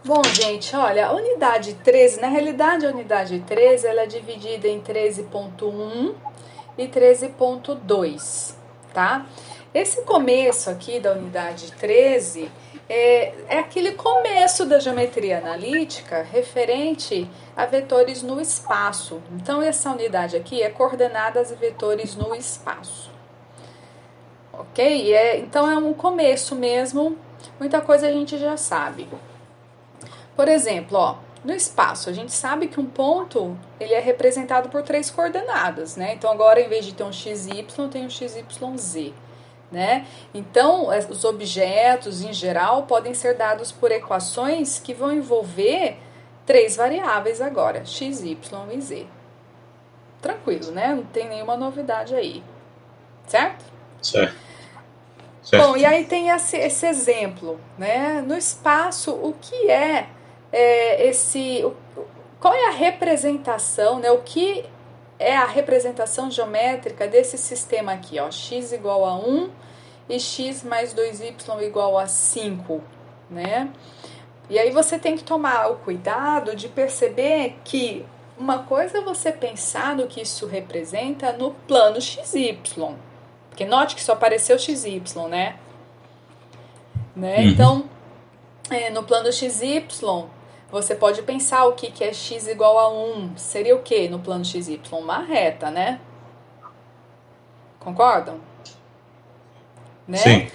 Bom, gente, olha, a unidade 13, na realidade a unidade 13 ela é dividida em 13.1 e 13.2, tá? Esse começo aqui da unidade 13 é aquele começo da geometria analítica referente a vetores no espaço. Então, essa unidade aqui é coordenadas e vetores no espaço. Ok? Então, é um começo mesmo, muita coisa a gente já sabe. Por exemplo, ó, no espaço, a gente sabe que um ponto ele é representado por 3 coordenadas, né? Então, agora, em vez de ter um XY, tem um XYZ, né? Então, os objetos, em geral, podem ser dados por equações que vão envolver 3 variáveis agora, x, y e z. Tranquilo, né? Não tem nenhuma novidade aí, certo? Certo. Bom, e Certo. aí tem esse exemplo, né? No espaço, o que qual é a representação, né? O que é a representação geométrica desse sistema aqui, ó, x igual a 1 e x mais 2y igual a 5, né? E aí você tem que tomar o cuidado de perceber que uma coisa é você pensar no que isso representa no plano XY, porque note que só apareceu XY, né? Uhum. Então, no plano XY, você pode pensar o que é x igual a 1. Seria o que no plano XY? Uma reta, né? Concordam? Né? Sim.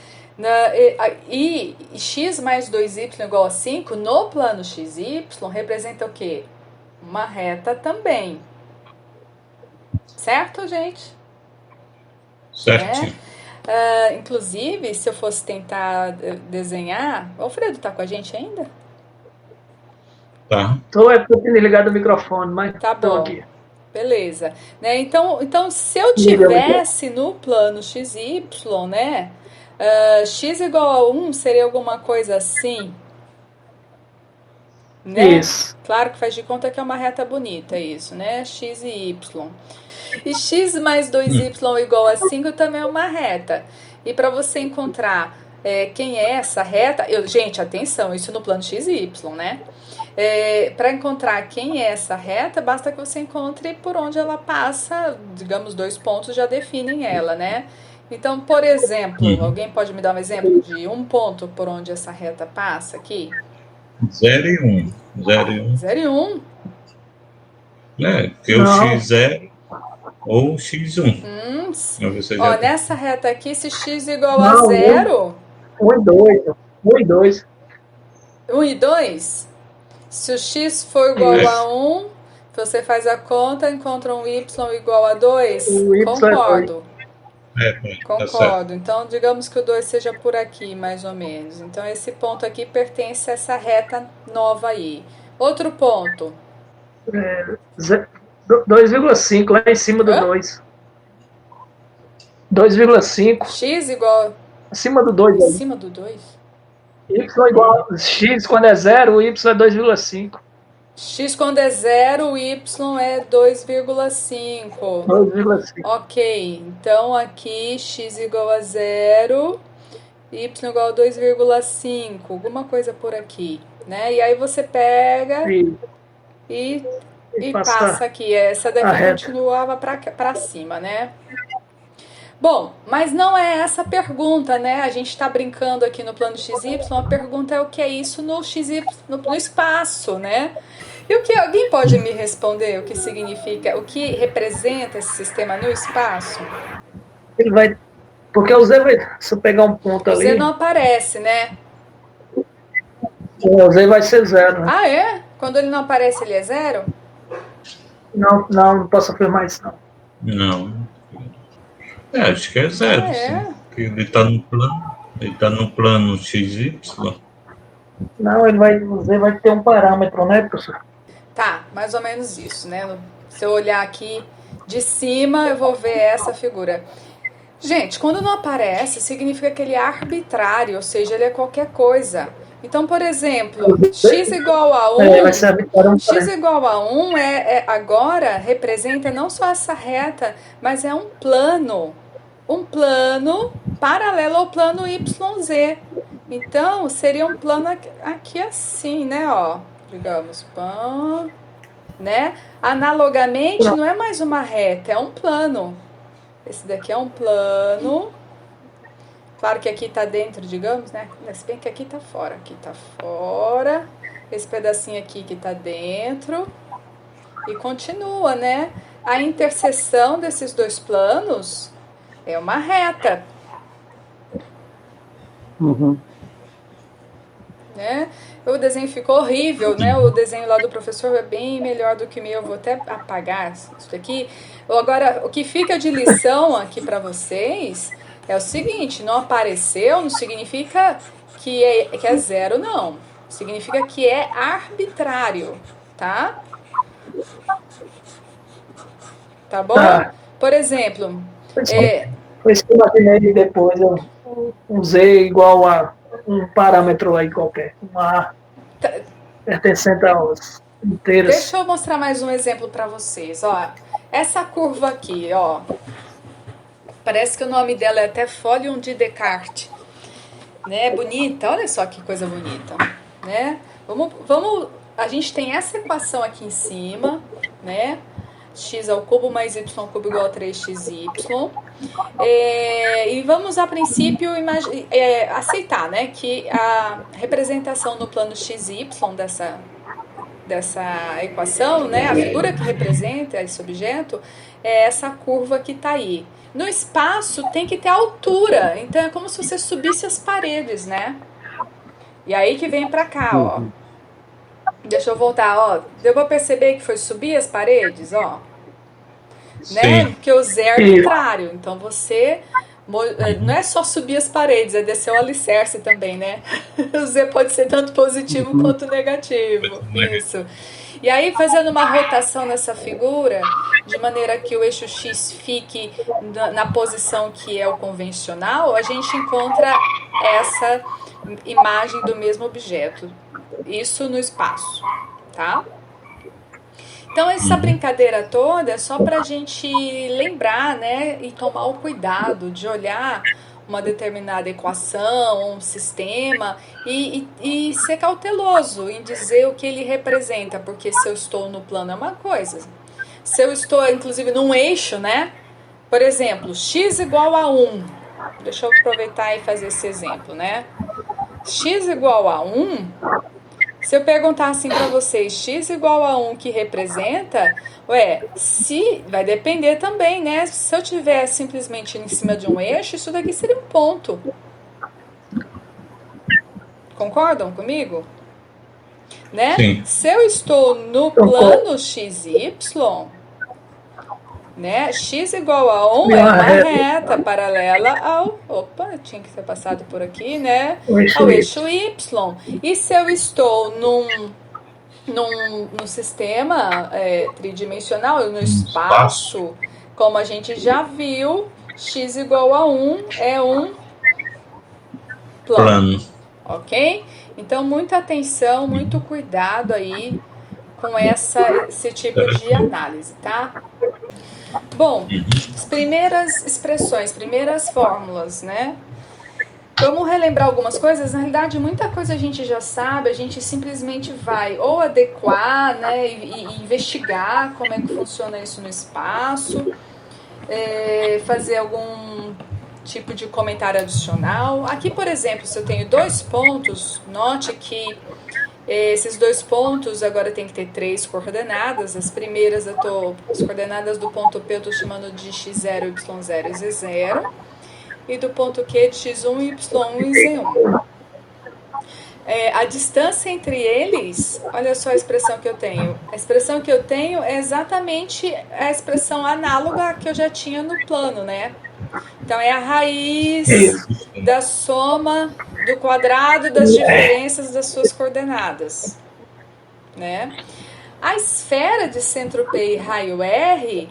E x mais 2y igual a 5 no plano XY representa o que? Uma reta também. Certo, gente? Né? Certinho. Inclusive, se eu fosse tentar desenhar... O Alfredo tá com a gente ainda? Tá. Tô é porque eu tinha ligado o microfone, mas Tá tô bom. aqui. Beleza. Né? Então, se eu Liga o microfone. tivesse no plano XY, né? X igual a 1 seria alguma coisa assim, né? Isso. Claro que faz de conta que é uma reta bonita isso, né? X e Y. E x mais 2y igual a 5 também é uma reta. E para você encontrar quem é essa reta, gente, atenção, isso no plano x e y, né? Para encontrar quem é essa reta, basta que você encontre por onde ela passa, digamos, 2 pontos já definem ela, né? Então, por exemplo, Uhum. alguém pode me dar um exemplo de um ponto por onde essa reta passa aqui? 0 e 1. 0 e 1. 0 e 1. É, porque o Não, x0 ou x1. Hum, Você já ó, tem. nessa reta aqui, se x igual a não, zero, um e dois. Um e dois. 1 e 2, se o x for igual É, Isso. a 1, você faz a conta, encontra um y igual a 2. O Y é dois. Concordo. tá certo. Concordo. Então, digamos que o 2 seja por aqui, mais ou menos. Então, esse ponto aqui pertence a essa reta nova aí. Outro ponto. 2,5 lá em cima do Hã? 2. 2,5 X igual acima do 2 em ali. cima do 2. Y igual a X quando é 0, o Y é 2,5. X quando é zero, y é 2,5. 2,5. Ok, então aqui x igual a zero, y igual a 2,5, alguma coisa por aqui, né? E aí você pega e, E e passa passa aqui. Essa a daqui reta. continuava para cima, né? Bom, mas não é essa a pergunta, né? A gente está brincando aqui no plano XY, a pergunta é o que é isso no XY, no espaço, né? E o que alguém pode me responder o que significa, o que representa esse sistema no espaço? Ele vai. Porque o Z vai. Se eu pegar um ponto O Z não ali, aparece, né? o Z vai ser 0. Né? Ah, é? Quando ele não aparece, ele é zero? Não, não posso afirmar isso, não. Não. Acho que é Ah, zero, sim. é? Porque ele está no plano. Ele está no plano XY. Não, o Z vai ter um parâmetro, né, professor? Tá, mais ou menos isso, né? Se eu olhar aqui de cima, eu vou ver essa figura. Gente, quando não aparece, significa que ele é arbitrário, ou seja, ele é qualquer coisa. Então, por exemplo, x igual a Vai 1, ser arbitrário um x parâmetro. igual a 1 agora representa não só essa reta, mas é um plano paralelo ao plano YZ. Então, seria um plano aqui assim, né, ó. Digamos, né? Analogamente, não é mais uma reta, é um plano. Esse daqui é um plano. Claro que aqui tá dentro, digamos, né? Se bem que aqui tá fora. Aqui tá fora. Esse pedacinho aqui que tá dentro. E continua, né? A interseção desses dois planos é uma reta. Né? O desenho ficou horrível, né? O desenho lá do professor é bem melhor do que o meu. Eu vou até apagar isso aqui. Agora, o que fica de lição aqui para vocês é o seguinte: não apareceu não significa que é zero, não. Significa que é arbitrário, tá? Tá bom? Tá. Por exemplo, Foi isso que eu imaginei depois, um Z igual a um parâmetro aí qualquer. Uma pertencente aos inteiros. deixa eu mostrar mais um exemplo para vocês. Ó, essa curva aqui, ó. Parece que o nome dela é até Folium de Descartes. Né? Bonita, olha só que coisa bonita. Né? Vamos, a gente tem essa equação aqui em cima, né? X ao cubo mais y ao cubo igual a 3xy. E vamos, a princípio, aceitar, né, que a representação no plano xy dessa equação, né, a figura que representa esse objeto é essa curva que está aí. No espaço tem que ter altura, então é como se você subisse as paredes, né? E aí que vem para cá, ó. Deixa eu voltar, ó. Deu pra perceber que foi subir as paredes, ó? Né? Porque o Z é arbitrário, então você não é só subir as paredes, é descer o alicerce também, né? O Z pode ser tanto positivo quanto negativo. Isso. E aí, fazendo uma rotação nessa figura, de maneira que o eixo X fique na posição que é o convencional, a gente encontra essa imagem do mesmo objeto. Isso no espaço, tá? Então, essa brincadeira toda é só para a gente lembrar, né, e tomar o cuidado de olhar uma determinada equação, um sistema e ser cauteloso em dizer o que ele representa, porque se eu estou no plano é uma coisa, se eu estou, inclusive, num eixo, né, por exemplo, x igual a 1, deixa eu aproveitar e fazer esse exemplo, né, x igual a 1, se eu perguntar assim para vocês, x igual a 1 que representa, se vai depender também, né? Se eu tiver simplesmente em cima de um eixo, isso daqui seria um ponto. Concordam comigo? Né? Sim. Se eu estou no plano XY, né? X igual a 1 é uma reta paralela ao... Opa, tinha que ter passado por aqui, né? Ao eixo Y. E se eu estou num sistema tridimensional, no espaço, como a gente já viu, x igual a 1 é um plano. Ok? Então, muita atenção, muito cuidado aí com esse tipo de análise, tá? Bom, as primeiras expressões, primeiras fórmulas, né? Vamos relembrar algumas coisas. Na realidade, muita coisa a gente já sabe, a gente simplesmente vai ou adequar, né, e investigar como é que funciona isso no espaço, fazer algum tipo de comentário adicional. Aqui, por exemplo, se eu tenho 2 pontos, note que esses 2 pontos agora tem que ter 3 coordenadas. As primeiras as coordenadas do ponto P eu estou chamando de x0, y0 e z0. E do ponto Q de x1, y1 e z1. A distância entre eles, olha só a expressão que eu tenho. A expressão que eu tenho é exatamente a expressão análoga que eu já tinha no plano, né? Então, é a raiz da soma do quadrado das diferenças das suas coordenadas, né? A esfera de centro P e raio R,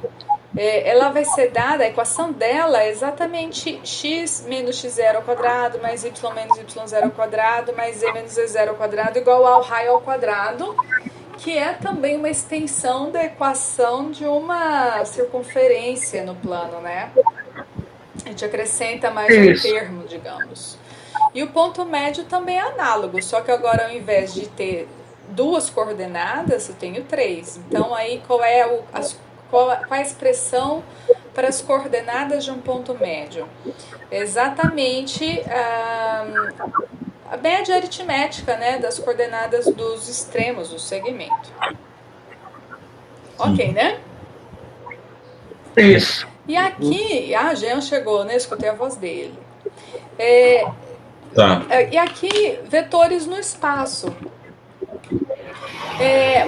ela vai ser dada, a equação dela é exatamente x menos x0 ao quadrado, mais y menos y0 ao quadrado, mais z menos z0 ao quadrado, igual ao raio ao quadrado, que é também uma extensão da equação de uma circunferência no plano, né? A gente acrescenta mais um termo, digamos. E o ponto médio também é análogo, só que agora ao invés de ter duas coordenadas, eu tenho três. Então aí qual é a expressão para as coordenadas de um ponto médio? Exatamente a média aritmética, né, das coordenadas dos extremos do segmento. Ok, né? Isso. E aqui, Jean chegou, né? Escutei a voz dele. Tá. E aqui, vetores no espaço.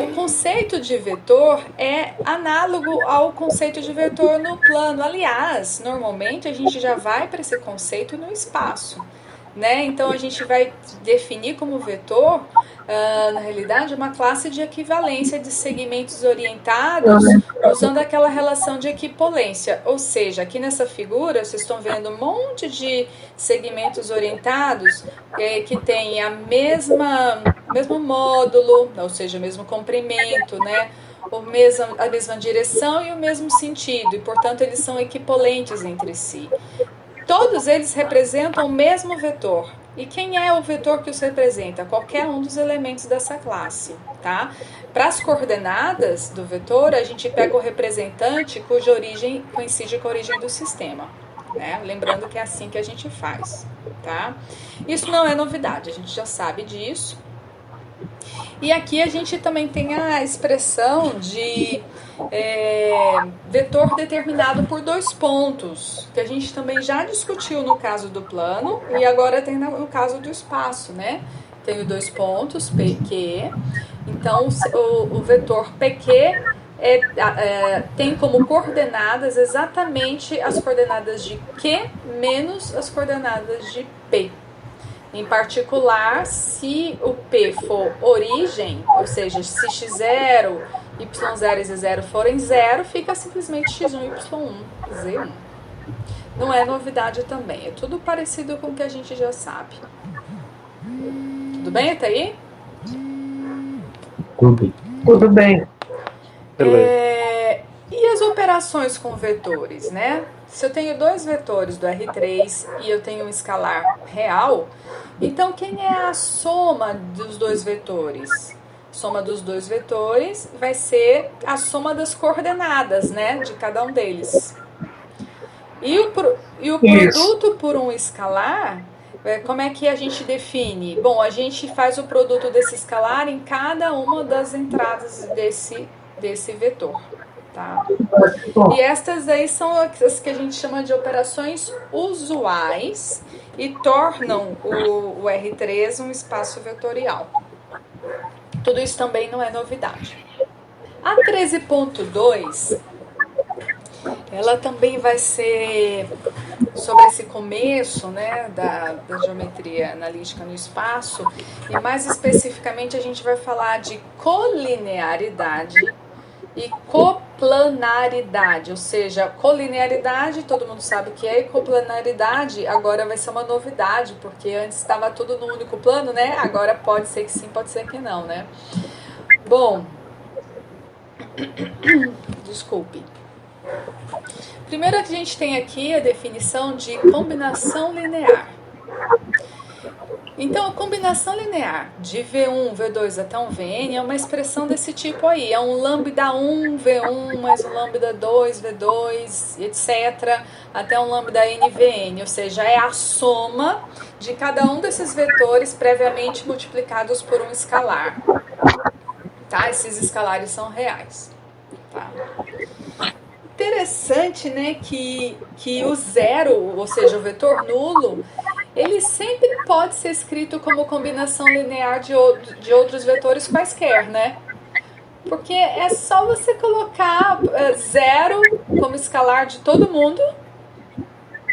O conceito de vetor é análogo ao conceito de vetor no plano. Aliás, normalmente a gente já vai para esse conceito no espaço, né? Então a gente vai definir como vetor, na realidade, uma classe de equivalência de segmentos orientados usando aquela relação de equipolência. Ou seja, aqui nessa figura vocês estão vendo um monte de segmentos orientados que tem o mesmo módulo, ou seja, o mesmo comprimento, né? A mesma direção e o mesmo sentido, e portanto eles são equipolentes entre si. Todos eles representam o mesmo vetor. E quem é o vetor que os representa? Qualquer um dos elementos dessa classe, tá? Para as coordenadas do vetor, a gente pega o representante cuja origem coincide com a origem do sistema, né? Lembrando que é assim que a gente faz, tá? Isso não é novidade, a gente já sabe disso. E aqui a gente também tem a expressão de vetor determinado por dois pontos, que a gente também já discutiu no caso do plano e agora tem no caso do espaço, né? Tenho dois pontos, PQ. Então, o vetor PQ tem como coordenadas exatamente as coordenadas de Q menos as coordenadas de P. Em particular, se o P for origem, ou seja, se x0, y0 e z0 forem zero, fica simplesmente x1, y1, z1. Não é novidade também, é tudo parecido com o que a gente já sabe. Tudo bem até aí? Tudo bem. E as operações com vetores, né? Se eu tenho dois vetores do R3 e eu tenho um escalar real, então quem é a soma dos dois vetores? Soma dos dois vetores vai ser a soma das coordenadas, né, de cada um deles. E o produto por um escalar, como é que a gente define? Bom, a gente faz o produto desse escalar em cada uma das entradas desse vetor. Tá? E estas aí são as que a gente chama de operações usuais e tornam o R3 um espaço vetorial. Tudo isso também não é novidade. A 13.2, ela também vai ser sobre esse começo, né, da geometria analítica no espaço, e mais especificamente a gente vai falar de colinearidade e coplanaridade, ou seja, colinearidade, todo mundo sabe o que é, e coplanaridade agora vai ser uma novidade, porque antes estava tudo no único plano, né? Agora pode ser que sim, pode ser que não, né? Bom, desculpe. Primeiro a gente tem aqui a definição de combinação linear. Então, a combinação linear de V1, V2 até um Vn é uma expressão desse tipo aí. É um lambda 1, V1, mais um lambda 2, V2, etc., até um lambda n, Vn. Ou seja, é a soma de cada um desses vetores previamente multiplicados por um escalar. Tá? Esses escalares são reais. Tá? Interessante, né, que o zero, ou seja, o vetor nulo, ele sempre pode ser escrito como combinação linear de outros vetores quaisquer, né? Porque é só você colocar zero como escalar de todo mundo,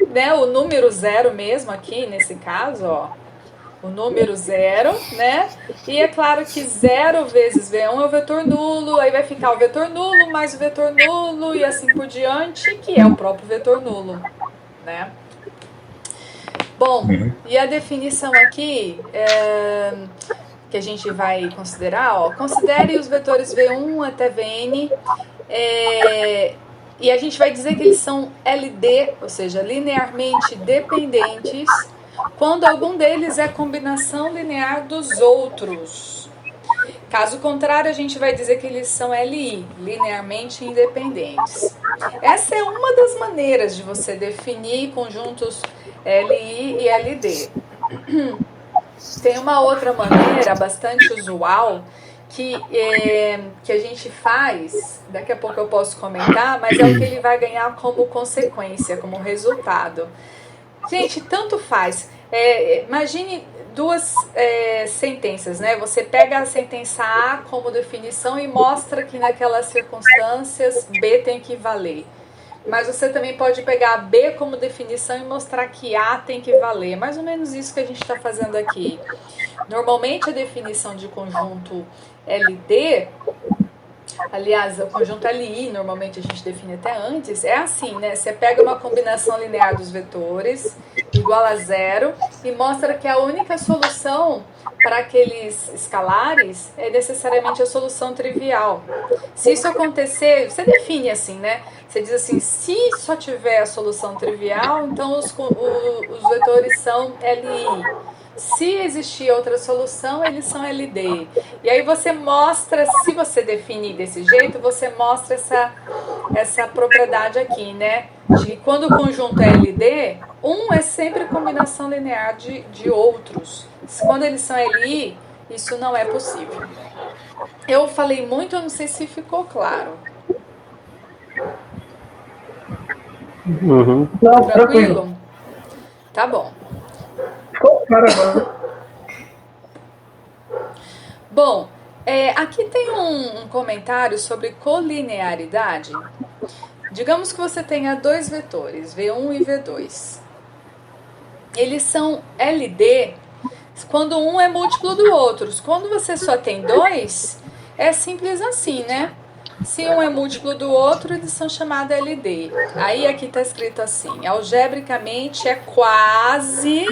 né? O número zero mesmo aqui, nesse caso, ó. O número zero, né? E é claro que 0 vezes V1 é o vetor nulo, aí vai ficar o vetor nulo mais o vetor nulo e assim por diante, que é o próprio vetor nulo, né? Bom, e a definição aqui que a gente vai considerar, ó, considere os vetores V1 até Vn, e a gente vai dizer que eles são LD, ou seja, linearmente dependentes, quando algum deles é combinação linear dos outros. Caso contrário, a gente vai dizer que eles são LI, linearmente independentes. Essa é uma das maneiras de você definir conjuntos LI e LD. Tem uma outra maneira bastante usual que a gente faz, daqui a pouco eu posso comentar, mas é o que ele vai ganhar como consequência, como resultado. Gente, tanto faz. Imagine duas sentenças, né? Você pega a sentença A como definição e mostra que naquelas circunstâncias B tem que valer. Mas você também pode pegar B como definição e mostrar que A tem que valer. Mais ou menos isso que a gente está fazendo aqui. Normalmente a definição de conjunto LD, aliás, o conjunto LI, normalmente a gente define até antes, é assim, né? Você pega uma combinação linear dos vetores, igual a zero, e mostra que a única solução para aqueles escalares é necessariamente a solução trivial. Se isso acontecer, você define assim, né? Você diz assim, se só tiver a solução trivial, então os vetores são LI. Se existir outra solução, eles são LD. E aí você mostra, se você definir desse jeito, você mostra essa propriedade aqui, né? De quando o conjunto é LD, um é sempre combinação linear de outros. Quando eles são LI, isso não é possível. Eu falei muito, eu não sei se ficou claro. Uhum. Não, tranquilo. Tá bom. Ficou claro agora. Bom, aqui tem um comentário sobre colinearidade. Digamos que você tenha dois vetores, V1 e V2. Eles são LD quando um é múltiplo do outro. Quando você só tem dois, é simples assim, né? Se um é múltiplo do outro, eles são chamados LD. Aí aqui está escrito assim, algebricamente é quase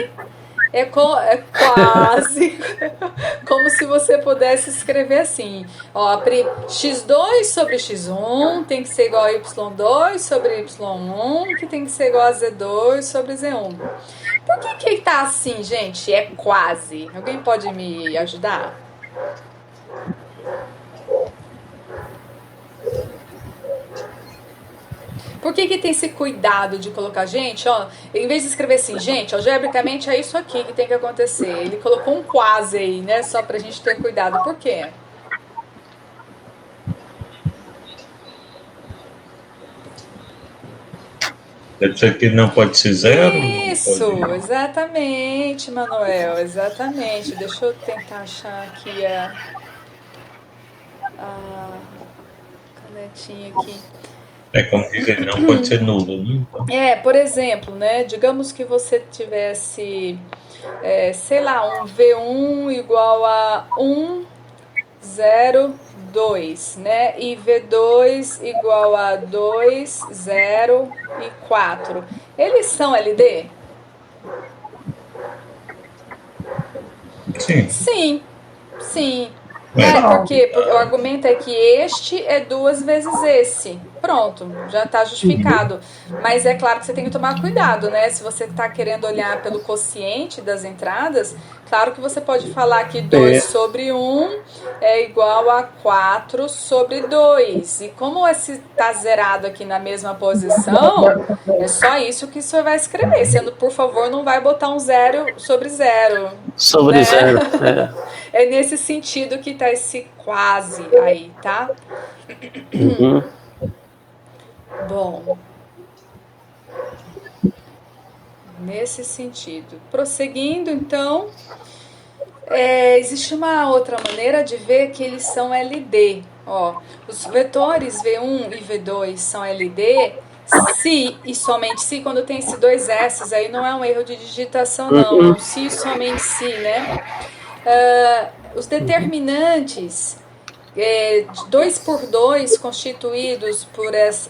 como se você pudesse escrever assim, ó, x2 sobre x1 tem que ser igual a y2 sobre y1, que tem que ser igual a z2 sobre z1. Por que tá assim, gente? É quase. Alguém pode me ajudar? Por que tem esse cuidado de colocar, gente, ó, em vez de escrever assim, gente, algebricamente é isso aqui que tem que acontecer. Ele colocou um quase aí, né, só pra gente ter cuidado. Por quê? Deve ser que não pode ser zero? Isso, exatamente, Manuel, exatamente. Deixa eu tentar achar aqui a canetinha aqui. É como dizer, não pode ser nulo, né? Por exemplo, né? Digamos que você tivesse, sei lá, um V1 igual a 1, 0, 2, né? E V2 igual a 2, 0 e 4. Eles são LD? Sim. Sim, sim. Porque o argumento é que este é 2 vezes esse. Pronto, já está justificado. Mas é claro que você tem que tomar cuidado, né? Se você está querendo olhar pelo quociente das entradas, claro que você pode falar que 2 sobre 1 é igual a 4 sobre 2. E como esse está zerado aqui na mesma posição, é só isso que você vai escrever. Sendo, por favor, não vai botar um 0 sobre 0. Sobre 0, É nesse sentido que tá esse quase aí, tá? Uhum. Bom, nesse sentido. Prosseguindo, então, existe uma outra maneira de ver que eles são LD. Ó, os vetores V1 e V2 são LD se e somente se, quando tem esse dois S's, aí não é um erro de digitação, não. É um se e somente se, né? Os determinantes 2 por 2 constituídos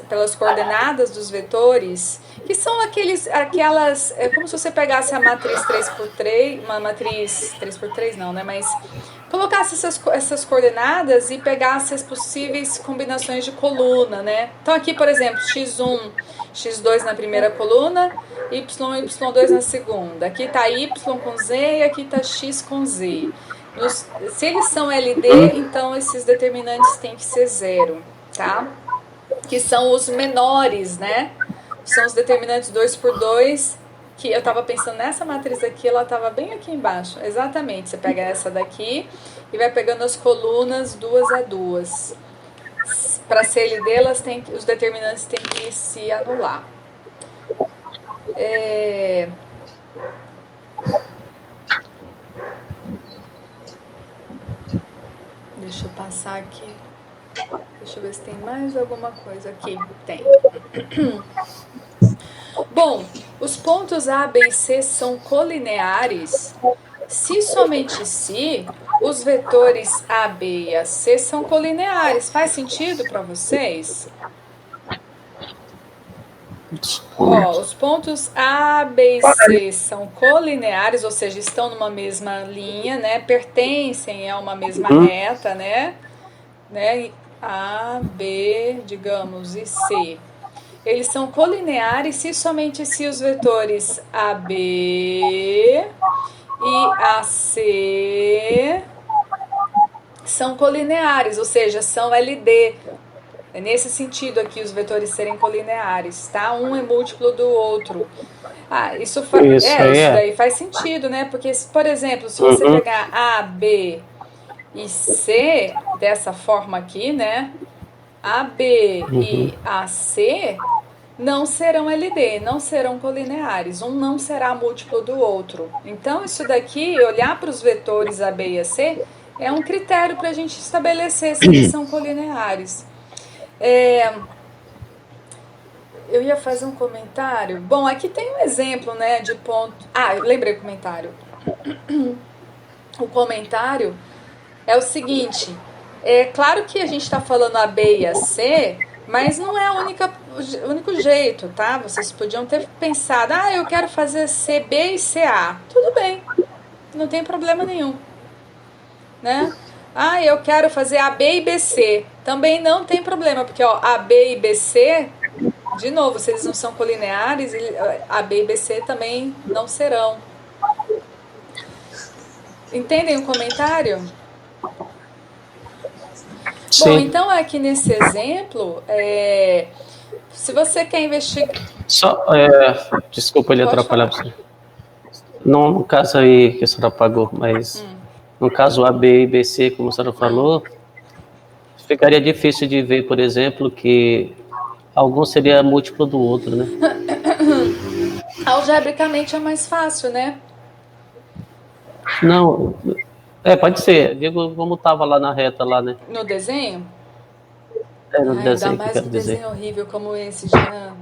pelas coordenadas dos vetores, que são aquelas, como se você pegasse a matriz 3x3, uma matriz 3x3 não, né, mas colocasse essas coordenadas e pegasse as possíveis combinações de coluna, né? Então aqui, por exemplo, x1, x2 na primeira coluna, y, y2 na segunda. Aqui está y com z e aqui está x com z. Se eles são LD, então esses determinantes têm que ser 0, tá? Que são os menores, né? São os determinantes 2 por 2, que eu estava pensando nessa matriz aqui, ela estava bem aqui embaixo. Exatamente, você pega essa daqui e vai pegando as colunas 2 a 2. Para ser LD, os determinantes têm que se anular. Deixa eu passar aqui. Deixa eu ver se tem mais alguma coisa aqui. Tem. Bom, os pontos A, B e C são colineares se somente se os vetores A, B e AC são colineares. Faz sentido para vocês? Ó, os pontos A, B e C são colineares, ou seja, estão numa mesma linha, né? Pertencem a uma mesma reta, né? A, B, digamos, e C. Eles são colineares se somente se os vetores AB e AC são colineares, ou seja, são LD. É nesse sentido aqui os vetores serem colineares, tá? Um é múltiplo do outro. Isso daí faz sentido, né? Porque, por exemplo, se você pegar A, B e C dessa forma aqui, né? AB e AC não serão LD, não serão colineares. Um não será múltiplo do outro. Então, isso daqui, olhar para os vetores AB e AC, é um critério para a gente estabelecer se eles são colineares. Eu ia fazer um comentário. Bom, aqui tem um exemplo, né, de ponto... eu lembrei o comentário. O comentário é o seguinte... É claro que a gente está falando a B e a C, mas não é o único jeito, tá? Vocês podiam ter pensado, eu quero fazer CB e CA. Tudo bem, não tem problema nenhum, né? Eu quero fazer AB e BC. Também não tem problema, porque AB e BC, de novo, se eles não são colineares, AB e BC também não serão. Entendem o comentário? Sim. Bom, então aqui nesse exemplo, se você quer investigar... Desculpa ele atrapalhar você. Não, no caso aí que a senhora apagou, mas no caso A, B e BC, como a senhora falou, ficaria difícil de ver, por exemplo, que algum seria múltiplo do outro, né? Algebricamente é mais fácil, né? Não... pode ser. Digo, como estava lá na reta, lá, né? No desenho? No desenho. Ainda mais um desenho horrível como esse, Jean.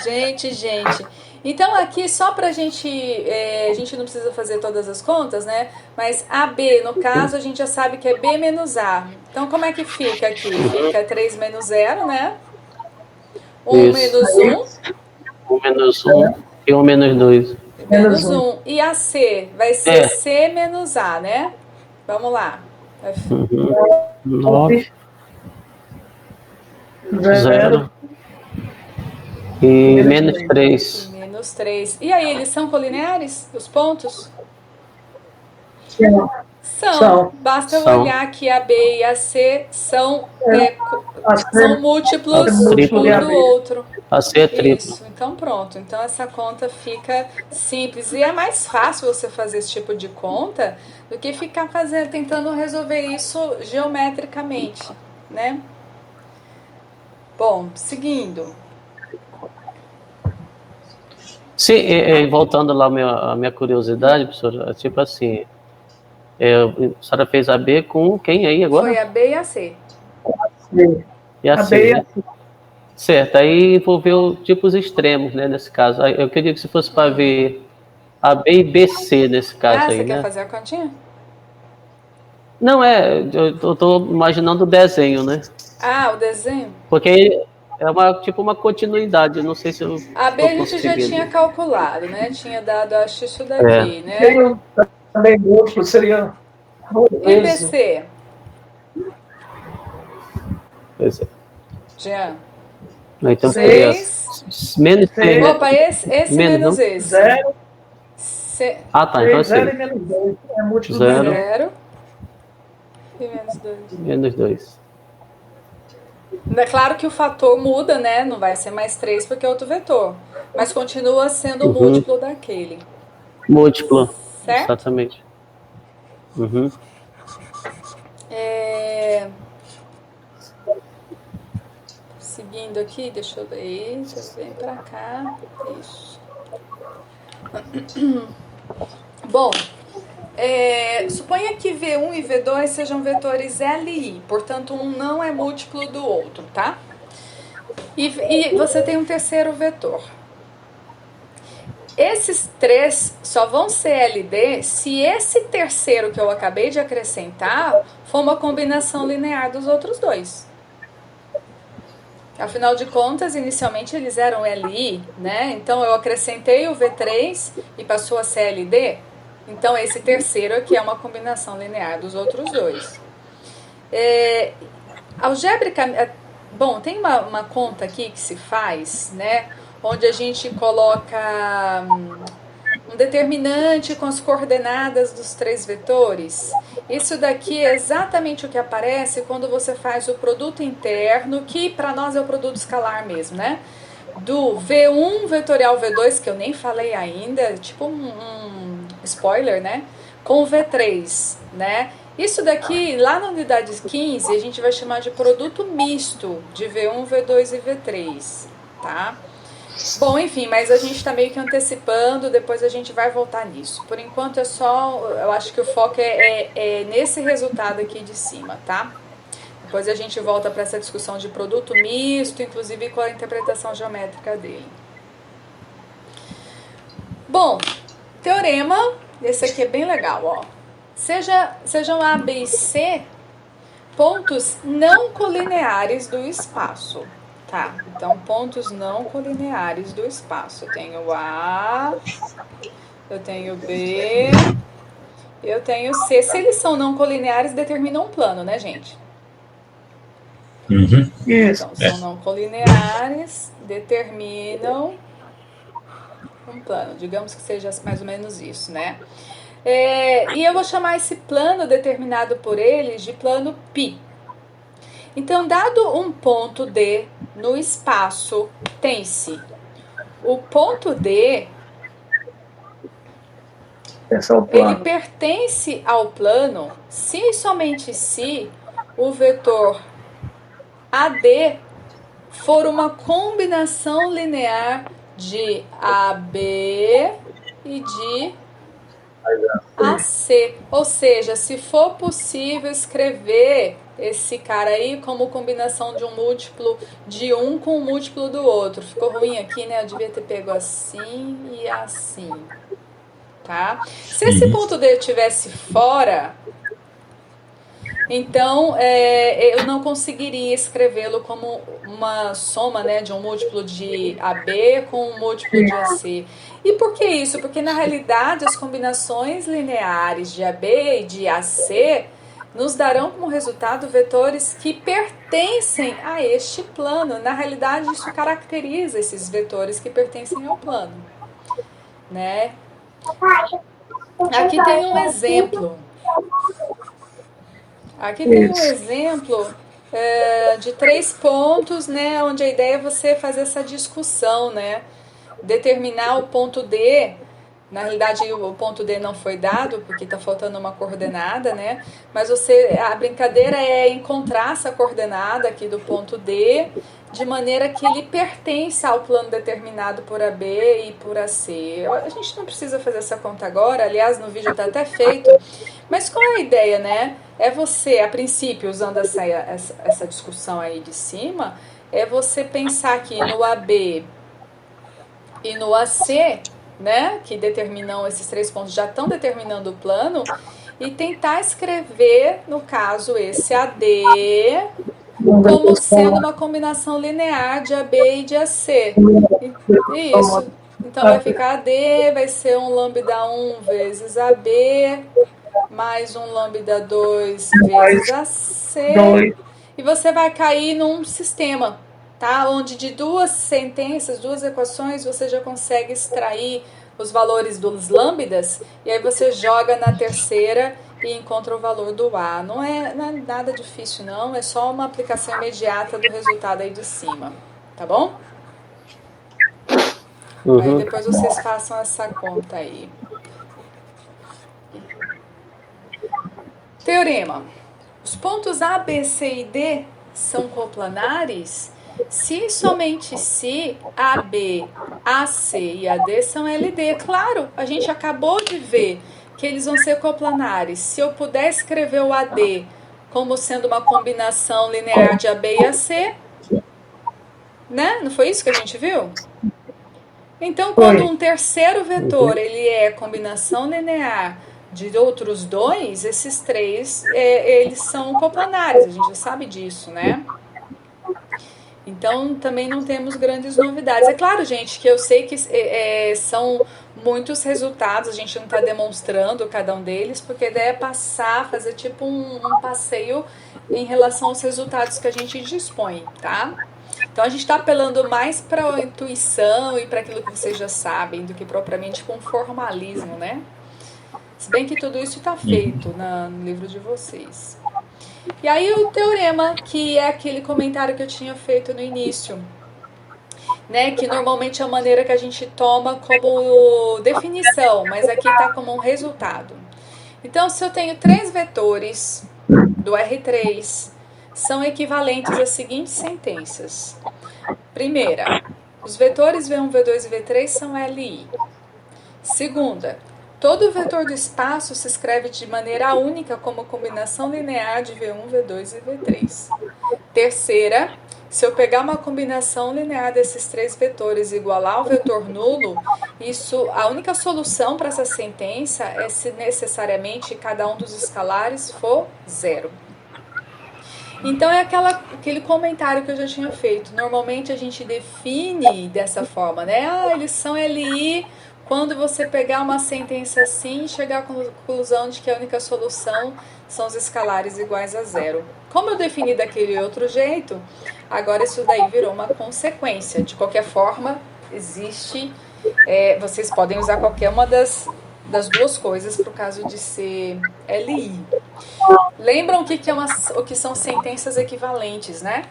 Gente. Então, aqui, só pra gente... a gente não precisa fazer todas as contas, né? Mas AB, no caso, a gente já sabe que é B menos A. Então, como é que fica aqui? Fica 3 menos 0, né? 1 menos 1. 1 menos 1 e 1 menos 2. Menos 1. E a C? Vai ser C menos A, né? Vamos lá. 9. 0. E menos 3. Menos 3. E aí, eles são colineares? Os pontos? São. Basta eu olhar que a B e a C são múltiplos um do outro. A C é triplo. Isso, então pronto. Então essa conta fica simples. E é mais fácil você fazer esse tipo de conta do que ficar tentando resolver isso geometricamente, né? Bom, seguindo. Sim, voltando lá a minha curiosidade, professora, tipo assim, a senhora fez a B com quem aí agora? Foi a B e a C. E a C, né? Certo, aí envolveu tipos extremos, né, nesse caso. Eu queria que se fosse para ver a B e BC nesse caso aí, você né? quer fazer a continha? Não, eu tô imaginando o desenho, né? O desenho? Porque é uma continuidade, não sei se eu... A B a gente já tinha calculado, né? Tinha dado, acho, isso daqui, né? Também múltiplo seria... E BC? Pois é. Jean? Então 6 Menos C. Opa, esse menos não? esse. 0, Ah, tá. Então 0 e sim. menos 2. É múltiplo do Zero. 0 e menos 2. Menos 2. É claro que o fator muda, né? Não vai ser mais 3 porque é outro vetor. Mas continua sendo o múltiplo daquele. Múltiplo. Certo? Exatamente. Uhum. Seguindo aqui, deixa eu ver. Vem pra cá. Isso. Bom, suponha que V1 e V2 sejam vetores LI, portanto, um não é múltiplo do outro, tá? E você tem um terceiro vetor. Esses três só vão ser LD se esse terceiro que eu acabei de acrescentar for uma combinação linear dos outros dois. Afinal de contas, inicialmente eles eram LI, né? Então eu acrescentei o V3 e passou a ser LD. Então esse terceiro aqui é uma combinação linear dos outros dois. Algébrica, bom, tem uma conta aqui que se faz, né? Onde a gente coloca um determinante com as coordenadas dos três vetores. Isso daqui é exatamente o que aparece quando você faz o produto interno, que para nós é o produto escalar mesmo, né? Do V1 vetorial V2, que eu nem falei ainda, tipo um spoiler, né? Com o V3, né? Isso daqui, lá na unidade 15, a gente vai chamar de produto misto de V1, V2 e V3, tá? Bom, enfim, mas a gente está meio que antecipando, depois a gente vai voltar nisso. Por enquanto é só, eu acho que o foco é nesse resultado aqui de cima, tá? Depois a gente volta para essa discussão de produto misto, inclusive com a interpretação geométrica dele. Bom, teorema, esse aqui é bem legal, ó. Sejam A, B e C pontos não colineares do espaço. Tá, então pontos não colineares do espaço. Eu tenho A, eu tenho B, eu tenho C. Se eles são não colineares, determinam um plano, né, gente? Uhum. Isso. Então, são não colineares, determinam um plano. Digamos que seja mais ou menos isso, né? E eu vou chamar esse plano determinado por eles de plano π. Então, dado um ponto D no espaço, tem-se o ponto D, ele pertence ao plano se e somente se o vetor AD for uma combinação linear de AB e de AC. Ou seja, se for possível escrever esse cara aí como combinação de um múltiplo de um com um múltiplo do outro. Ficou ruim aqui, né? Eu devia ter pego assim e assim. Tá? Se esse ponto D estivesse fora, então eu não conseguiria escrevê-lo como uma soma, né, de um múltiplo de AB com um múltiplo de AC. E por que isso? Porque na realidade as combinações lineares de AB e de AC nos darão como resultado vetores que pertencem a este plano. Na realidade isso caracteriza esses vetores que pertencem ao plano, né? Aqui tem um exemplo. Aqui tem um exemplo de 3 pontos, né, onde a ideia é você fazer essa discussão, né, determinar o ponto D. Na realidade, o ponto D não foi dado, porque está faltando uma coordenada, né? Mas a brincadeira é encontrar essa coordenada aqui do ponto D, de maneira que ele pertença ao plano determinado por AB e por AC. A gente não precisa fazer essa conta agora, aliás, no vídeo está até feito. Mas qual é a ideia, né? É você, a princípio, usando essa discussão aí de cima, é você pensar que no AB e no AC, né, que determinam esses 3 pontos, já estão determinando o plano, e tentar escrever, no caso, esse AD como sendo uma combinação linear de AB e de AC. Isso. Então vai ficar AD, vai ser um lambda 1 vezes AB, mais um lambda 2 vezes AC, e você vai cair num sistema, tá? Onde de duas sentenças, duas equações, você já consegue extrair os valores dos lambdas, e aí você joga na terceira e encontra o valor do A. Não é nada difícil não, é só uma aplicação imediata do resultado aí de cima, tá bom? Aí depois vocês façam essa conta aí. Teorema. Os pontos A, B, C e D são coplanares se somente se AB, AC e AD são LD. Claro, a gente acabou de ver que eles vão ser coplanares. Se eu puder escrever o AD como sendo uma combinação linear de AB e AC, né? Não foi isso que a gente viu? Então, quando um terceiro vetor ele é combinação linear de outros dois, esses três eles são coplanares. A gente já sabe disso, né? Então, também não temos grandes novidades. É claro, gente, que eu sei que são muitos resultados, a gente não está demonstrando cada um deles, porque a ideia é fazer tipo um passeio em relação aos resultados que a gente dispõe, tá? Então, a gente está apelando mais para a intuição e para aquilo que vocês já sabem, do que propriamente com formalismo, né? Se bem que tudo isso está feito no livro de vocês. E aí o teorema, que é aquele comentário que eu tinha feito no início, né, que normalmente é a maneira que a gente toma como definição, mas aqui está como um resultado. Então, se eu tenho 3 vetores do R3, são equivalentes às seguintes sentenças. Primeira, os vetores V1, V2 e V3 são LI. Segunda, todo vetor do espaço se escreve de maneira única como combinação linear de V1, V2 e V3. Terceira, se eu pegar uma combinação linear desses 3 vetores e igualar ao vetor nulo, a única solução para essa sentença é se necessariamente cada um dos escalares for 0. Então é aquele comentário que eu já tinha feito. Normalmente a gente define dessa forma, né? Eles são LI quando você pegar uma sentença assim e chegar à conclusão de que a única solução são os escalares iguais a 0. Como eu defini daquele outro jeito, agora isso daí virou uma consequência. De qualquer forma, existe... vocês podem usar qualquer uma das duas coisas para o caso de ser LI. Lembram o que são sentenças equivalentes, né?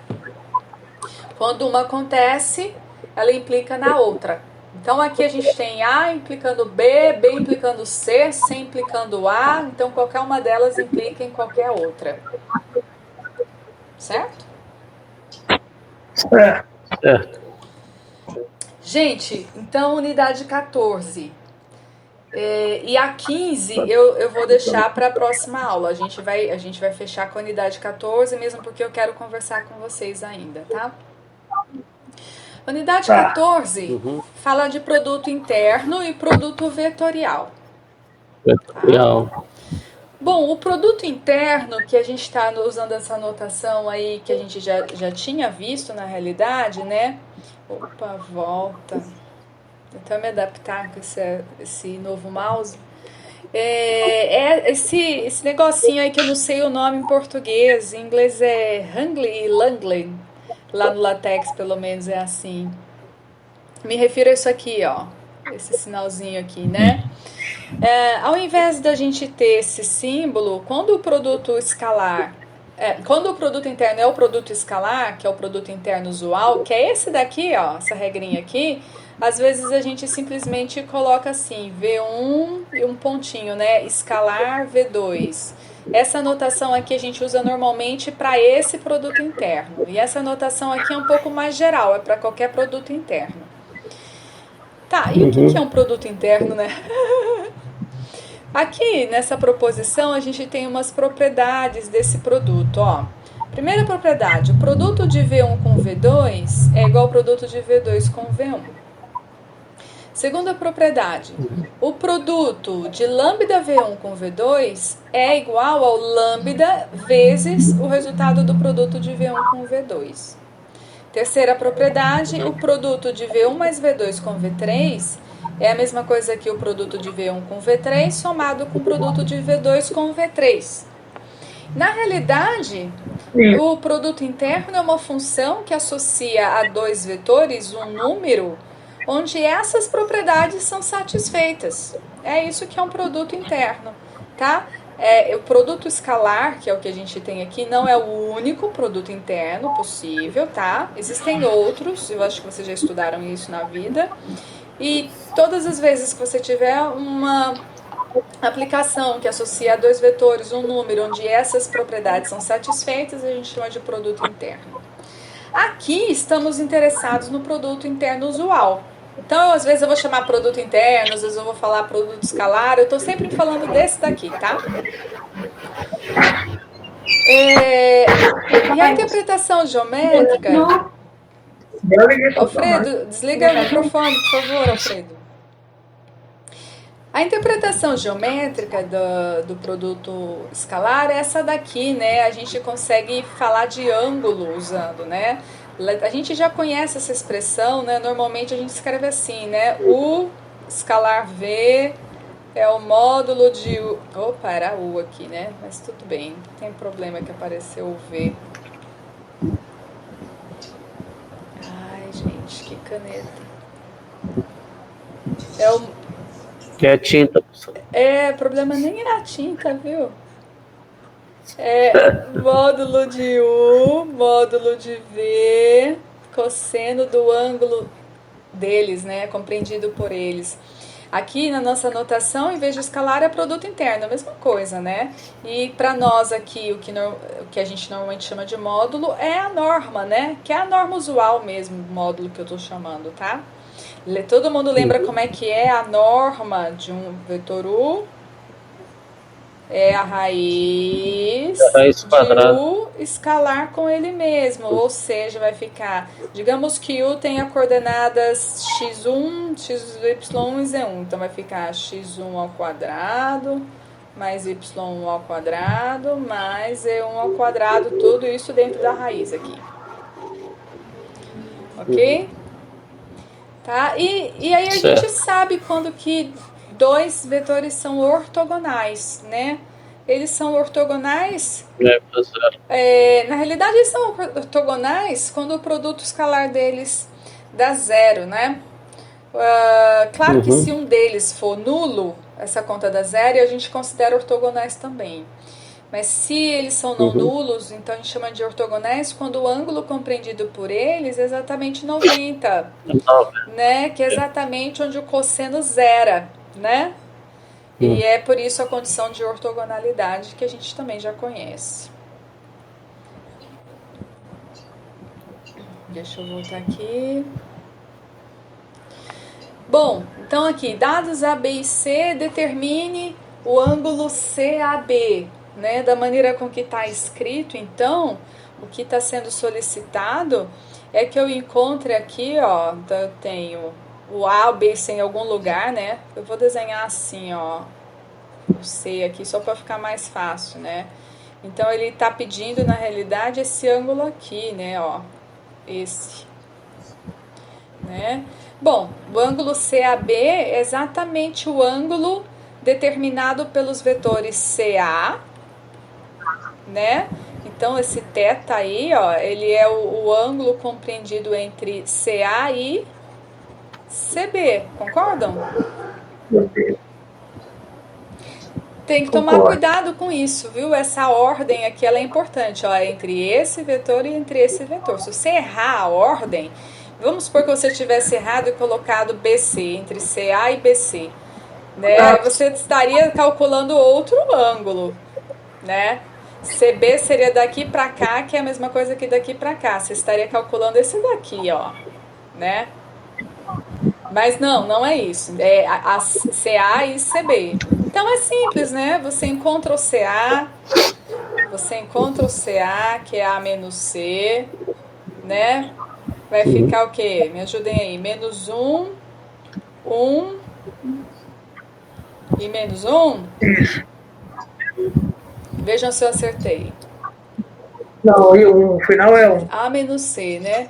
Quando uma acontece, ela implica na outra. Então, aqui a gente tem A implicando B, B implicando C, C implicando A. Então, qualquer uma delas implica em qualquer outra. Certo? Certo. Gente, então, unidade 14. E a 15 eu vou deixar para a próxima aula. A gente vai fechar com a unidade 14, mesmo porque eu quero conversar com vocês ainda, tá? Unidade 14 fala de produto interno e produto vetorial. Vetorial. Bom, o produto interno, que a gente está usando essa notação aí, que a gente já tinha visto na realidade, né? Opa, volta. Então, me adaptar com esse novo mouse. Esse negocinho aí que eu não sei o nome em português. Em inglês é Langley e Langley. Lá no LaTeX, pelo menos, é assim. Me refiro a isso aqui, ó. Esse sinalzinho aqui, né? Ao invés da gente ter esse símbolo, quando o produto escalar... quando o produto interno é o produto escalar, que é o produto interno usual, que é esse daqui, ó, essa regrinha aqui, às vezes a gente simplesmente coloca assim, V1 e um pontinho, né? Escalar V2. Essa notação aqui a gente usa normalmente para esse produto interno. E essa notação aqui é um pouco mais geral, é para qualquer produto interno. Tá, e o que é um produto interno, né? Aqui, nessa proposição, a gente tem umas propriedades desse produto, ó. Primeira propriedade, o produto de V1 com V2 é igual ao produto de V2 com V1. Segunda propriedade, o produto de lambda V1 com V2 é igual ao lambda vezes o resultado do produto de V1 com V2. Terceira propriedade, o produto de V1 mais V2 com V3 é a mesma coisa que o produto de V1 com V3 somado com o produto de V2 com V3. Na realidade, Sim. o produto interno é uma função que associa a dois vetores um número onde essas propriedades são satisfeitas. É isso que é um produto interno, tá? O produto escalar, que é o que a gente tem aqui, não é o único produto interno possível, tá? Existem outros, eu acho que vocês já estudaram isso na vida. E todas as vezes que você tiver uma aplicação que associa a dois vetores um número onde essas propriedades são satisfeitas, a gente chama de produto interno. Aqui estamos interessados no produto interno usual. Então, às vezes eu vou chamar produto interno, às vezes eu vou falar produto escalar, eu estou sempre falando desse daqui, tá? E a interpretação geométrica... Alfredo, desliga o microfone, por favor, Alfredo. A interpretação geométrica do produto escalar é essa daqui, né? A gente consegue falar de ângulo usando, né? A gente já conhece essa expressão, né? Normalmente a gente escreve assim, né? U escalar V é o módulo de U. Opa, era U aqui, né? Mas tudo bem, não tem problema que apareceu o V. Ai, gente, que caneta. Que é tinta. Problema nem é a tinta, viu? Módulo de U, módulo de V, cosseno do ângulo deles, né? Compreendido por eles. Aqui na nossa anotação, em vez de escalar, é produto interno, a mesma coisa, né? E para nós aqui, o que a gente normalmente chama de módulo é a norma, né? Que é a norma usual mesmo, módulo que eu estou chamando, tá? Todo mundo lembra como é que é a norma de um vetor U? É a raiz de U escalar com ele mesmo, ou seja, vai ficar, digamos que U tenha coordenadas x1, xy e z1, então vai ficar x1 ao quadrado, mais y1 ao quadrado, mais e1 ao quadrado, tudo isso dentro da raiz aqui. Ok? Tá? E aí a gente sabe quando que dois vetores são ortogonais, né? Eles são ortogonais... na realidade, eles são ortogonais quando o produto escalar deles dá zero, né? Claro que se um deles for nulo, essa conta dá zero e a gente considera ortogonais também. Mas se eles são não nulos, então a gente chama de ortogonais quando o ângulo compreendido por eles é exatamente 90, né? Que é exatamente onde o cosseno zera, né? E é por isso a condição de ortogonalidade que a gente também já conhece. Deixa eu voltar aqui. Bom, então aqui, dados A, B e C, determine o ângulo CAB. Né, da maneira com que está escrito, então, o que está sendo solicitado é que eu encontre aqui, ó, então eu tenho o A, o B e C em algum lugar, né? Eu vou desenhar assim, ó, o C aqui, só para ficar mais fácil, né? Então, ele está pedindo, na realidade, esse ângulo aqui, né, ó, esse, né? Bom, o ângulo CAB é exatamente o ângulo determinado pelos vetores CA, né? Então, esse θ aí, ó, ele é o ângulo compreendido entre CA e CB, concordam? Tem que tomar cuidado com isso, viu? Essa ordem aqui, ela é importante, ó, entre esse vetor e entre esse vetor. Se você errar a ordem, vamos supor que você tivesse errado e colocado BC, entre CA e BC, né? Você estaria calculando outro ângulo, né? CB seria daqui para cá, que é a mesma coisa que daqui para cá. Você estaria calculando esse daqui, ó, né? Mas não é isso. É a CA e CB. Então é simples, né? Você encontra o CA, que é A menos C, né? Vai ficar o quê? Me ajudem aí. Menos 1, 1 e menos 1. Vejam se eu acertei. Não, e o final é 1. A menos C, né?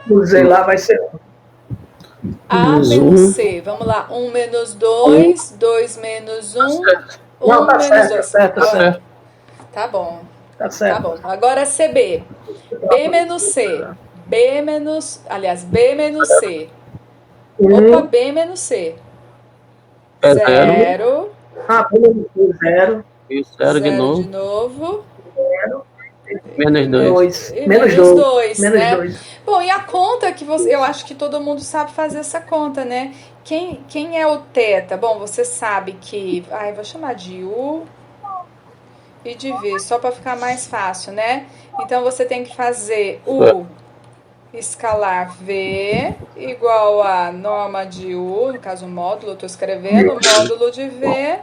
O Z lá vai ser 1. A menos C. Vamos lá. 1 menos 2, 2 menos 1, 1 Não, tá menos certo, 2. certo. Tá bom. Tá certo. Tá bom. Agora CB. B menos C. B menos C. Opa, B menos C. É 0. B menos C, 0. E 0 de De novo. novo. Menos 2. E Menos menos 2. 2, Menos né? 2. Bom, e a conta que você... Eu acho que todo mundo sabe fazer essa conta, né? Quem é o θ? Bom, você sabe que... Ai, vou chamar de U e de V, só para ficar mais fácil, né? Então, você tem que fazer U escalar V igual a norma de U, no caso módulo, eu estou escrevendo, módulo de V,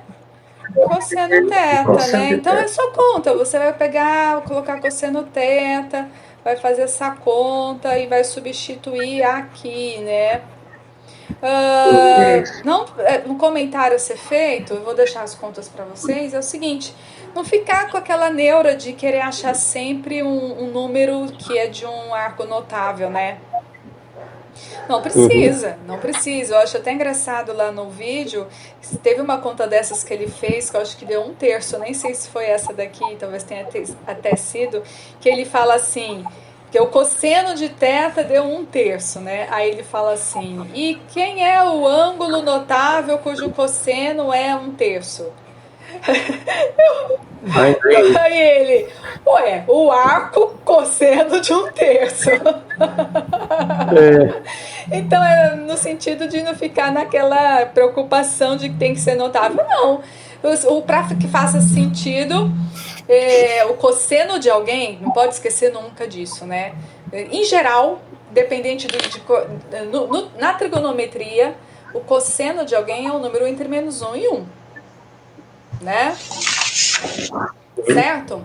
cosseno θ, né? Então é só conta, você vai pegar, colocar cosseno θ, vai fazer essa conta e vai substituir aqui, né? Um comentário a ser feito, eu vou deixar as contas para vocês, é o seguinte: não ficar com aquela neura de querer achar sempre um número que é de um arco notável, né? Não precisa, não precisa. Eu acho até engraçado lá no vídeo, teve uma conta dessas que ele fez, que eu acho que deu 1/3, nem sei se foi essa daqui, talvez tenha até sido, que ele fala assim, que o cosseno de θ deu 1/3, né? Aí ele fala assim, e quem é o ângulo notável cujo cosseno é 1/3? Aí ele, ué, o arco cosseno de 1/3. Então é no sentido de não ficar naquela preocupação de que tem que ser notável. Não. Para que faça sentido, o cosseno de alguém, não pode esquecer nunca disso, né? Em geral, dependente na trigonometria, o cosseno de alguém é um número entre -1 e 1. Né? Certo?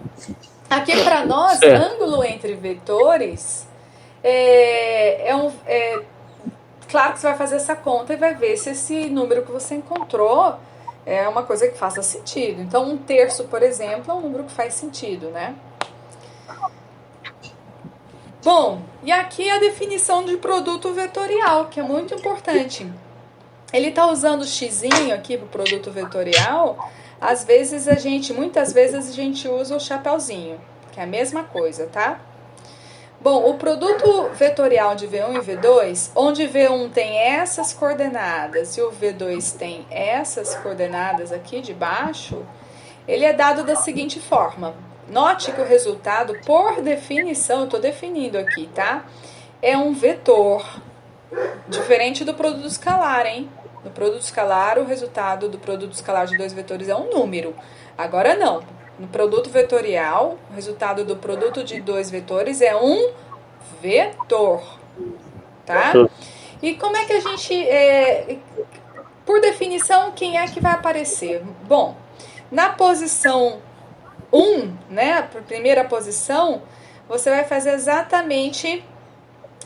Aqui para nós, ângulo entre vetores claro que você vai fazer essa conta e vai ver se esse número que você encontrou é uma coisa que faça sentido. Então, 1/3, por exemplo, é um número que faz sentido, né? Bom, e aqui a definição de produto vetorial, que é muito importante. Ele está usando o xizinho aqui para o produto vetorial. Muitas vezes a gente usa o chapeuzinho, que é a mesma coisa, tá? Bom, o produto vetorial de V1 e V2, onde V1 tem essas coordenadas e o V2 tem essas coordenadas aqui de baixo, ele é dado da seguinte forma. Note que o resultado, por definição, eu estou definindo aqui, tá? É um vetor, diferente do produto escalar, hein? No produto escalar, o resultado do produto escalar de dois vetores é um número. Agora não. No produto vetorial, o resultado do produto de dois vetores é um vetor. Tá? E como é que a gente... por definição, quem é que vai aparecer? Bom, na posição 1, né? Por primeira posição, você vai fazer exatamente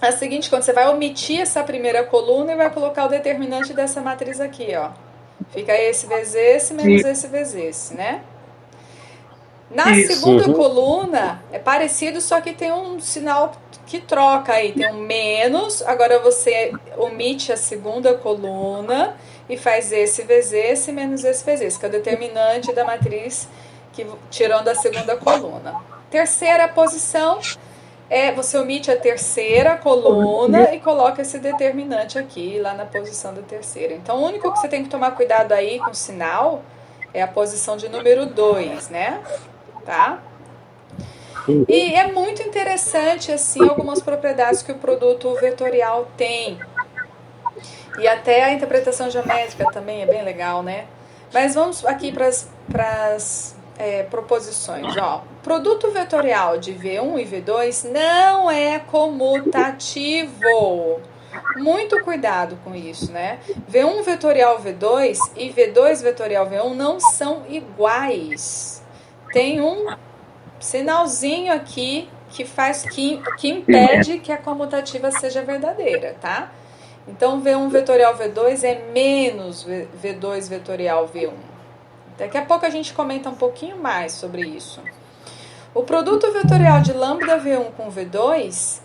a seguinte, quando você vai omitir essa primeira coluna e vai colocar o determinante dessa matriz aqui, ó. Fica esse vezes esse menos esse vezes esse, né? Na segunda coluna é parecido, só que tem um sinal que troca aí, tem um menos, agora você omite a segunda coluna e faz esse vezes esse menos esse vezes esse, que é o determinante da matriz tirando a segunda coluna. Terceira posição, você omite a terceira coluna e coloca esse determinante aqui, lá na posição da terceira. Então, o único que você tem que tomar cuidado aí com o sinal é a posição de número 2, né? Tá? E é muito interessante, assim, algumas propriedades que o produto vetorial tem. E até a interpretação geométrica também é bem legal, né? Mas vamos aqui para as proposições, ó. Produto vetorial de V1 e V2 não é comutativo. Muito cuidado com isso, né? V1 vetorial V2 e V2 vetorial V1 não são iguais. Tem um sinalzinho aqui que impede que a comutativa seja verdadeira, tá? Então, V1 vetorial V2 é menos V2 vetorial V1. Daqui a pouco a gente comenta um pouquinho mais sobre isso. O produto vetorial de lambda V1 com V2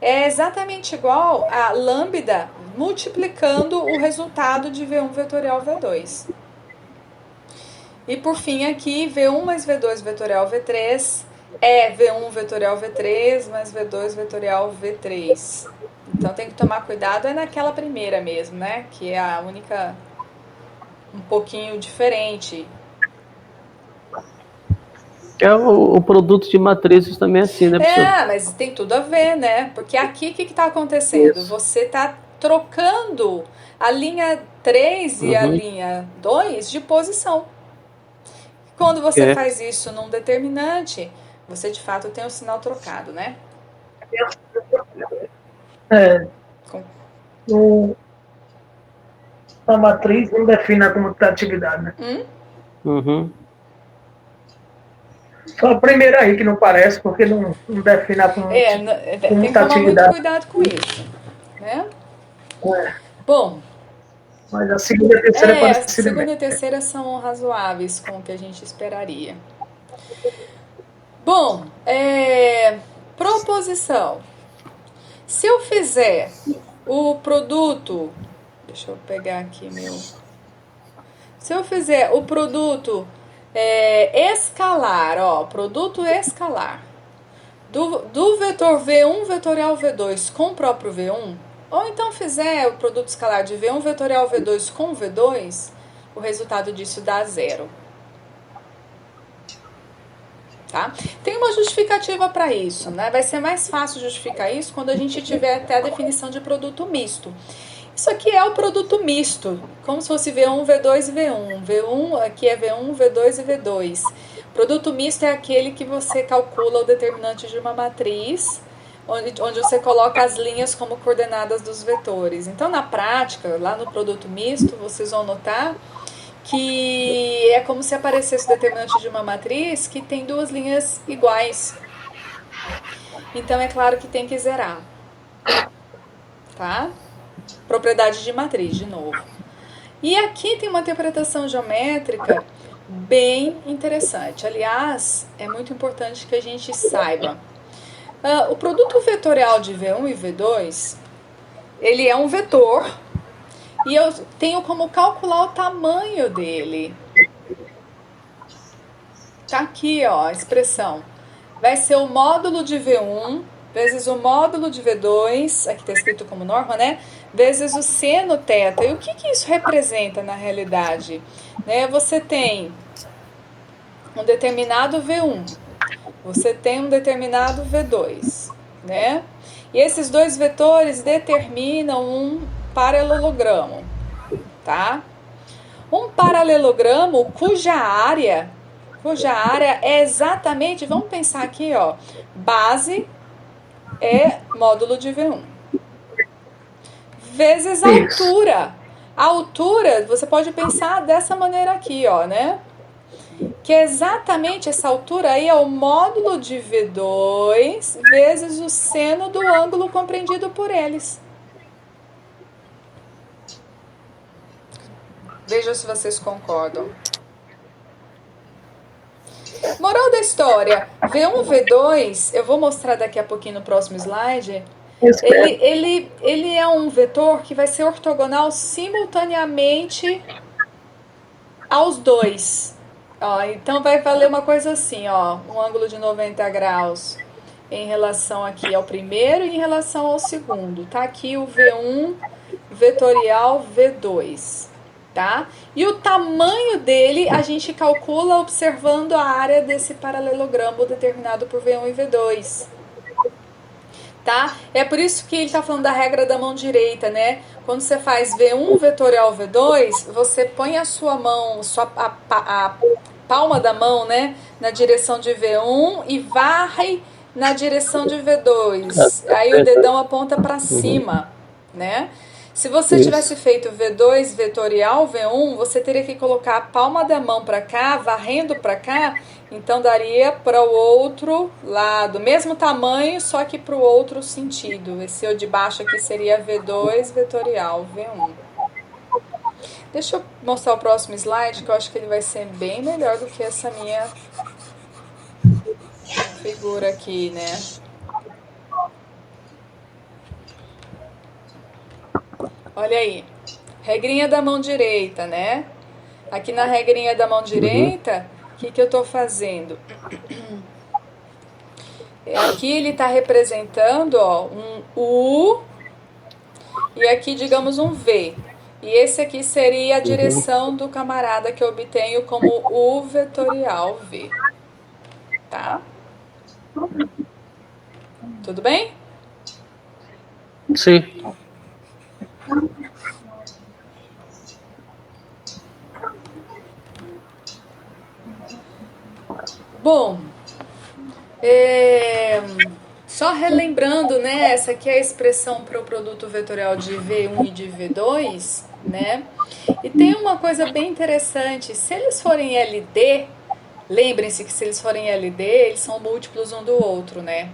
é exatamente igual a lambda multiplicando o resultado de V1 vetorial V2. E por fim aqui, V1 mais V2 vetorial V3 é V1 vetorial V3 mais V2 vetorial V3. Então tem que tomar cuidado, é naquela primeira mesmo, né? Que é a única, um pouquinho diferente. É o produto de matrizes também é assim, né, professor? É, mas tem tudo a ver, né? Porque aqui o que está acontecendo? Isso. Você está trocando a linha 3 e a Uhum. linha 2 de posição. Quando você É. faz isso num determinante, você de fato tem o sinal trocado, né? É, Com- a matriz não define a comutatividade, né? Uhum. Só a primeira aí que não parece, porque não define a Tem que tomar muito comutatividade. cuidado com isso, né? É, Bom, mas a segunda e a terceira é a parecida segunda mesmo. e a terceira são razoáveis com o que a gente esperaria. Bom, proposição. Se eu fizer o produto, deixa eu pegar aqui meu. Se eu fizer o produto escalar, ó, produto escalar, do vetor V1 vetorial V2 com o próprio V1, ou então fizer o produto escalar de V1 vetorial V2 com V2, o resultado disso dá 0. Tá? Tem uma justificativa para isso, né? Vai ser mais fácil justificar isso quando a gente tiver até a definição de produto misto. Isso aqui é o produto misto, como se fosse V1, V2 e V1. V1 aqui é V1, V2 e V2. Produto misto é aquele que você calcula o determinante de uma matriz, onde você coloca as linhas como coordenadas dos vetores. Então, na prática, lá no produto misto, vocês vão notar que é como se aparecesse o determinante de uma matriz que tem duas linhas iguais. Então, é claro que tem que zerar. Tá? Propriedade de matriz, de novo. E aqui tem uma interpretação geométrica bem interessante. Aliás, é muito importante que a gente saiba. O produto vetorial de V1 e V2, ele é um vetor e eu tenho como calcular o tamanho dele. Tá aqui, ó, a expressão. Vai ser o módulo de V1 vezes o módulo de V2, aqui está escrito como norma, né? Vezes o seno θ. E o que isso representa na realidade? Né? Você tem um determinado V1, você tem um determinado V2, né? E esses dois vetores determinam um paralelogramo, tá? Um paralelogramo cuja área é exatamente, vamos pensar aqui, ó, base é módulo de V1 vezes a altura. A altura, você pode pensar dessa maneira aqui, ó, né? Que é exatamente essa altura aí é o módulo de V2 vezes o seno do ângulo compreendido por eles. Veja se vocês concordam. Moral da história, V1, V2, eu vou mostrar daqui a pouquinho no próximo slide. Ele é um vetor que vai ser ortogonal simultaneamente aos dois. Ó, então vai valer uma coisa assim, ó, um ângulo de 90 graus em relação aqui ao primeiro e em relação ao segundo. Tá aqui o V1 vetorial V2, tá? E o tamanho dele a gente calcula observando a área desse paralelogramo determinado por V1 e V2. Tá? É por isso que ele está falando da regra da mão direita, né? Quando você faz V1 vetorial V2, você põe a sua mão, a palma da mão, né, na direção de V1 e varre na direção de V2. Aí o dedão aponta para cima, né? Se você tivesse feito V2 vetorial V1, você teria que colocar a palma da mão para cá, varrendo para cá, então daria para o outro lado, mesmo tamanho, só que para o outro sentido. Esse de baixo aqui seria V2 vetorial V1. Deixa eu mostrar o próximo slide, que eu acho que ele vai ser bem melhor do que essa minha figura aqui, né? Olha aí, regrinha da mão direita, né? Aqui na regrinha da mão direita, o que eu estou fazendo? Aqui ele está representando, ó, um U e aqui, digamos, um V. E esse aqui seria a direção do camarada que eu obtenho como U vetorial V. Tá? Tudo bem? Sim. Bom, só relembrando, né? Essa aqui é a expressão para o produto vetorial de V1 e de V2, né? E tem uma coisa bem interessante. Se eles forem LD, lembrem-se que se eles forem LD, eles são múltiplos um do outro, né?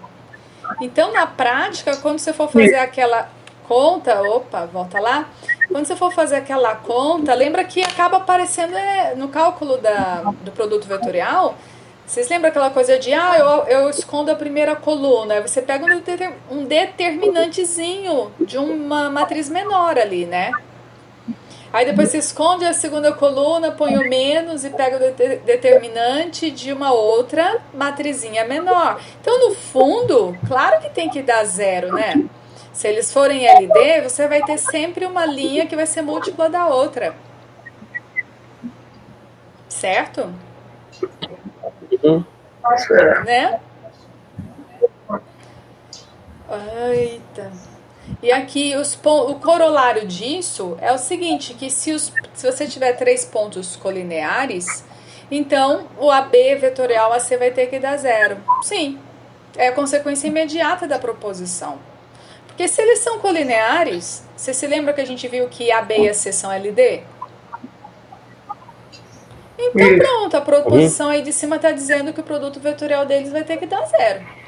Então, na prática, quando você for fazer aquela conta, volta lá. Quando você for fazer aquela conta, lembra que acaba aparecendo no cálculo do produto vetorial. Vocês lembram aquela coisa de, eu escondo a primeira coluna, aí você pega um determinantezinho de uma matriz menor ali, né? Aí depois você esconde a segunda coluna, põe o menos e pega o determinante de uma outra matrizinha menor. Então, no fundo, claro que tem que dar zero, né? Se eles forem LD, você vai ter sempre uma linha que vai ser múltipla da outra. Certo? Né? Eita. E aqui o corolário disso é o seguinte, que se você tiver 3 pontos colineares, então o AB vetorial AC vai ter que dar zero. Sim, é a consequência imediata da proposição. Porque se eles são colineares, você se lembra que a gente viu que AB e AC são LD? Então pronto, a proposição aí de cima está dizendo que o produto vetorial deles vai ter que dar zero.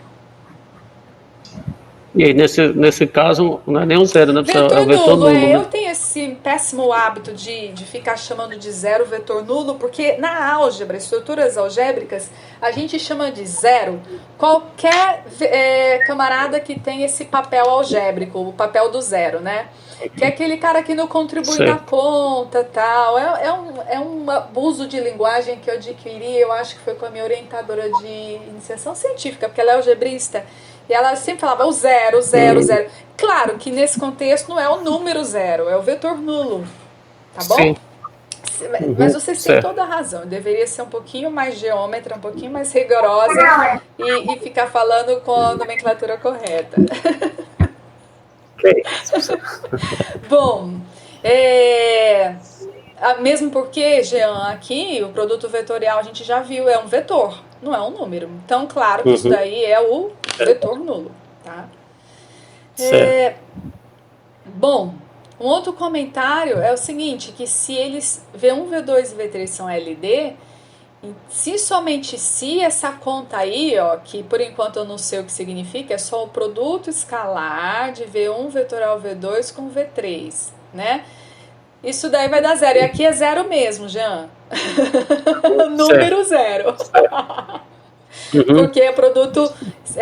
E aí, nesse caso, não é nem um zero, né? Vetor É o vetor nulo. nulo, né? Eu tenho esse péssimo hábito de ficar chamando de zero vetor nulo, porque na álgebra, estruturas algébricas, a gente chama de zero qualquer camarada que tem esse papel algébrico, o papel do zero, né? Que é aquele cara que não contribui na conta, tal. É um abuso de linguagem que eu adquiri, eu acho que foi com a minha orientadora de iniciação científica, porque ela é algebrista. E ela sempre falava o zero, zero, zero. Claro que nesse contexto não é o número zero, é o vetor nulo. Tá bom? Sim. Mas vocês têm toda a razão. Eu deveria ser um pouquinho mais geômetra, um pouquinho mais rigorosa e ficar falando com a nomenclatura correta. Bom, mesmo porque, Jean, aqui o produto vetorial a gente já viu, é um vetor, não é um número. Então, claro que isso daí é o vetor nulo, tá? Bom, um outro comentário é o seguinte, que se eles V1, V2 e V3 são LD, se somente se essa conta aí, ó, que por enquanto eu não sei o que significa, é só o produto escalar de V1 vetorial V2 com V3, né? Isso daí vai dar zero. E aqui é zero mesmo, Jean. Número zero. Porque é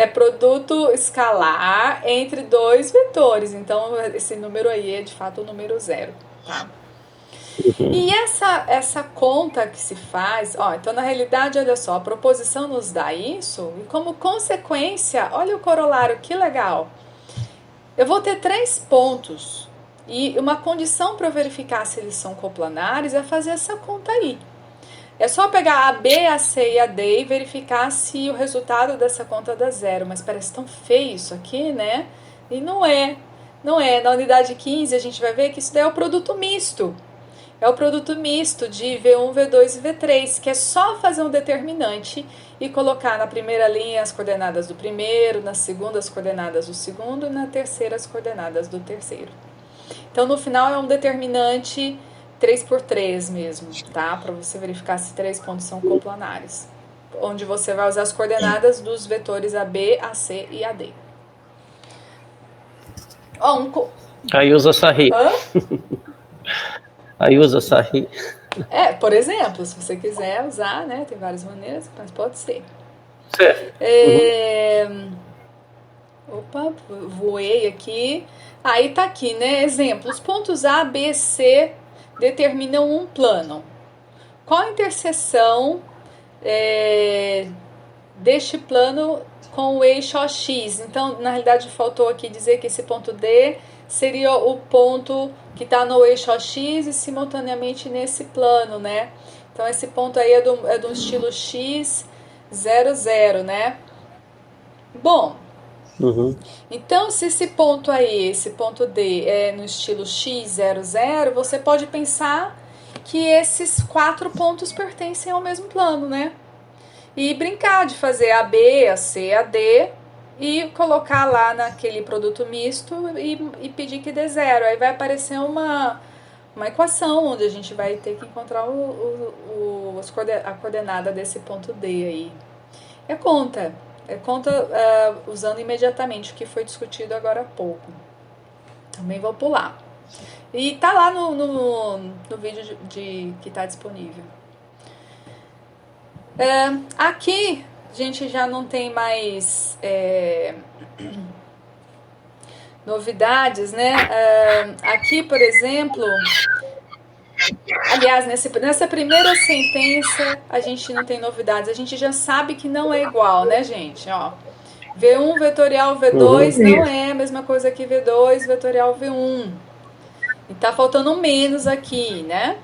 produto escalar entre dois vetores. Então, esse número aí é de fato o número zero. Tá? E essa conta que se faz, então na realidade, olha só, a proposição nos dá isso, e como consequência, olha o corolário, que legal. Eu vou ter 3 pontos, e uma condição para eu verificar se eles são coplanares é fazer essa conta aí. É só pegar a B, a C e a D e verificar se o resultado dessa conta dá zero. Mas parece tão feio isso aqui, né? E não é. Não é. Na unidade 15 a gente vai ver que isso daí é o produto misto. É o produto misto de V1, V2 e V3, que é só fazer um determinante e colocar na primeira linha as coordenadas do primeiro, na segunda as coordenadas do segundo e na terceira as coordenadas do terceiro. Então, no final é um determinante 3x3 mesmo, tá? Para você verificar se 3 pontos são coplanares. Onde você vai usar as coordenadas dos vetores AB, AC e AD. Aí usa Sarri. Aí usa Sarri. Por exemplo, se você quiser usar, né? Tem várias maneiras, mas pode ser. Certo. Voei aqui. Aí tá aqui, né? Exemplo, os pontos A, B, C determinam um plano. qual a interseção deste plano com o eixo OX? Então, na realidade, faltou aqui dizer que esse ponto D seria o ponto que está no eixo OX e simultaneamente nesse plano, né? Então, esse ponto aí é do estilo X, 00, né? Bom, então, se esse ponto aí, esse ponto D é no estilo X, 00, você pode pensar que esses 4 pontos pertencem ao mesmo plano, né? E brincar de fazer a B, a C, a D e colocar lá naquele produto misto e pedir que dê 0. Aí vai aparecer uma equação onde a gente vai ter que encontrar a coordenada desse ponto D aí. É conta usando imediatamente o que foi discutido agora há pouco. Também vou pular. E tá lá no vídeo que está disponível. Aqui a gente já não tem mais novidades, né? Aqui, por exemplo, aliás, nessa primeira sentença a gente não tem novidades. A gente já sabe que não é igual, né, gente? Ó, V1 vetorial V2 não é a mesma coisa que V2 vetorial V1. E tá faltando um menos aqui, né?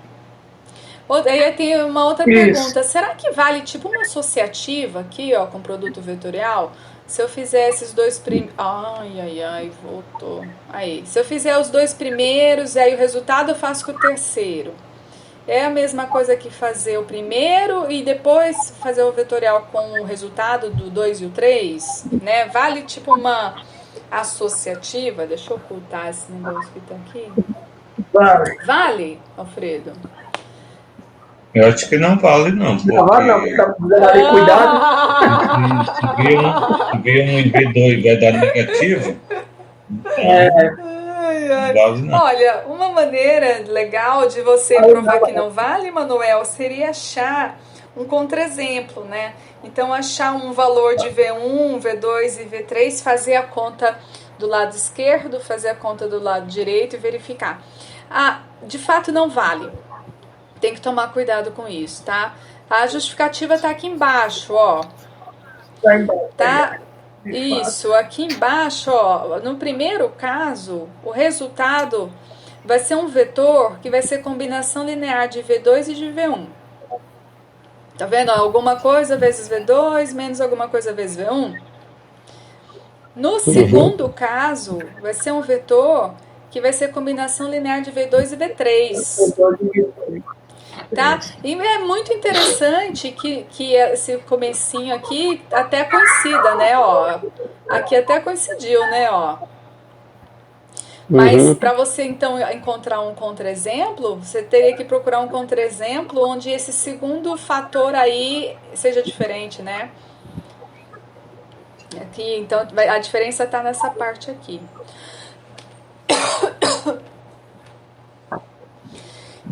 Aí tem uma outra pergunta. Será que vale tipo uma associativa aqui, ó, com produto vetorial? Se eu fizer esses dois primeiros... Ai, voltou. Aí, se eu fizer os 2 primeiros, aí o resultado eu faço com o terceiro. É a mesma coisa que fazer o primeiro e depois fazer o vetorial com o resultado do 2 e o 3, né? Vale tipo uma associativa? Deixa eu ocultar esse negócio que tá aqui. Vale, Alfredo? Eu acho que não vale, não. Porque Não vale, não. Tá precisando cuidado. se V1 e V2 vai dar negativo, não vale, não. Olha, uma maneira legal de você provar que não vale, Manuel, seria achar um contra-exemplo, né? Então, achar um valor de V1, V2 e V3, fazer a conta do lado esquerdo, fazer a conta do lado direito e verificar. De fato não vale. Tem que tomar cuidado com isso, tá? A justificativa tá aqui embaixo, ó. Tá? Isso, aqui embaixo, ó. No primeiro caso, o resultado vai ser um vetor que vai ser combinação linear de V2 e de V1. Tá vendo? Alguma coisa vezes V2 menos alguma coisa vezes V1. No segundo caso, vai ser um vetor que vai ser combinação linear de V2 e V3. Tá? E é muito interessante que esse comecinho aqui até coincida, né? Ó, aqui até coincidiu, né? Ó. Mas para você então encontrar um contra-exemplo, você teria que procurar um contra-exemplo onde esse segundo fator aí seja diferente, né? Aqui, então a diferença está nessa parte aqui.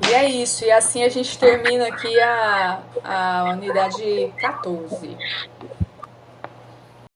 E é isso, e assim a gente termina aqui a unidade 14.